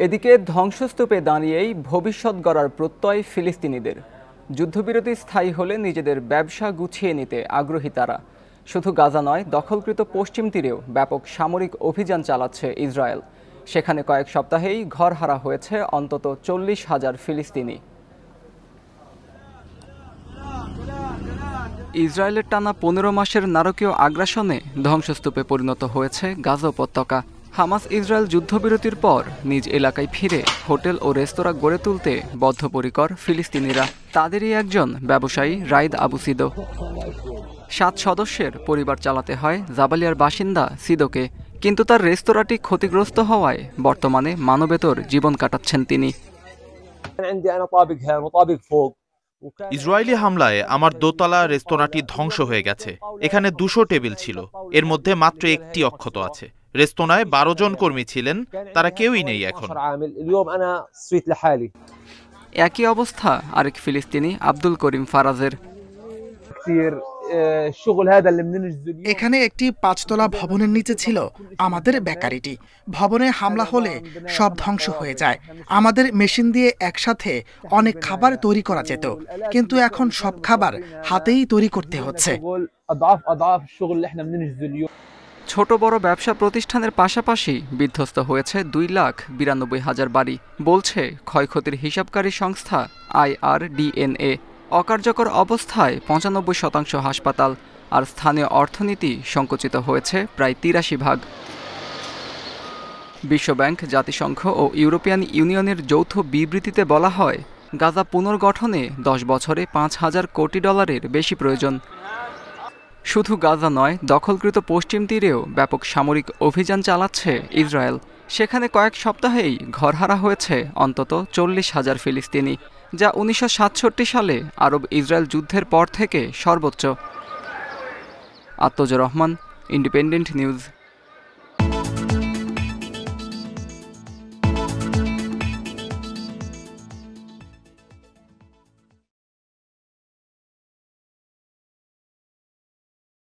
এদিকে ধ্বংসস্তূপে দাঁড়িয়েই ভবিষ্যৎ গড়ার প্রত্যয় ফিলিস্তিনিদের। যুদ্ধবিরতি স্থায়ী হলে নিজেদের ব্যবসা গুছিয়ে নিতে আগ্রহী তারা। শুধু গাজা নয়, দখলকৃত পশ্চিম তীরেও ব্যাপক সামরিক অভিযান চালাচ্ছে ইসরায়েল। সেখানে কয়েক সপ্তাহেই ঘরহারা হয়েছে অন্তত 40,000 ফিলিস্তিনি। ইসরায়েলের টানা 15 মাসের নারকীয় আগ্রাসনে ধ্বংসস্তূপে পরিণত হয়েছে গাজা উপত্যকা। হামাস ইসরায়েল যুদ্ধবিরতির পর নিজ এলাকায় ফিরে হোটেল ও রেস্তোরাঁ গড়ে তুলতে বদ্ধপরিকর ফিলিস্তিনিরা। তাদেরই একজন ব্যবসায়ী রাইদ আবু সিদো। 7 সদস্যের পরিবার চালাতে হয় জাবালিয়ার বাসিন্দা সিদোকে, কিন্তু তার রেস্তোরাঁটি ক্ষতিগ্রস্ত হওয়ায় বর্তমানে মানবেতর জীবন কাটাচ্ছেন তিনি। ইসরায়েলি হামলায় আমার দোতলা রেস্তোরাঁটি ধ্বংস হয়ে গেছে। এখানে 200 টেবিল ছিল, এর মধ্যে মাত্র একটি অক্ষত আছে। রেস্তোরাঁয় 12 জন কর্মী ছিলেন, তারা কেউই নেই এখন। একই অবস্থা আরেক ফিলিস্তিনি আব্দুল করিম ফারাজের। এখানে একটি 5তলা ভবনের নিচে ছিল আমাদের বেকারিটি। ভবনে হামলা হলে সব ধ্বংস হয়ে যায়। আমাদের মেশিন দিয়ে একসাথে অনেক খাবার তৈরি করা যেত, কিন্তু এখন সব খাবার হাতেই তৈরি করতে হচ্ছে। ছোট বড় ব্যবসা প্রতিষ্ঠানের পাশাপাশি বিধ্বস্ত হয়েছে 2,92,000 বাড়ি, বলছে ক্ষয়ক্ষতির হিসাবকারী সংস্থা IRDNA। অকার্যকর অবস্থায় 95% হাসপাতাল, আর স্থানীয় অর্থনীতি সংকুচিত হয়েছে প্রায় 83%। বিশ্বব্যাংক, জাতিসংঘ ও ইউরোপিয়ান ইউনিয়নের যৌথ বিবৃতিতে বলা হয়, গাজা পুনর্গঠনে 10 বছরে $5,000 কোটি বেশি প্রয়োজন। শুধু গাজা নয়, দখলকৃত পশ্চিম তীরেও ব্যাপক সামরিক অভিযান চালাচ্ছে ইসরায়েল। সেখানে কয়েক সপ্তাহেই ঘরহারা হয়েছে অন্তত 40,000 ফিলিস্তিনি, যা 1967 সালে আরব ইসরায়েল যুদ্ধের পর থেকে সর্বোচ্চ। আত্মজুর রহমান, ইন্ডিপেন্ডেন্ট নিউজ।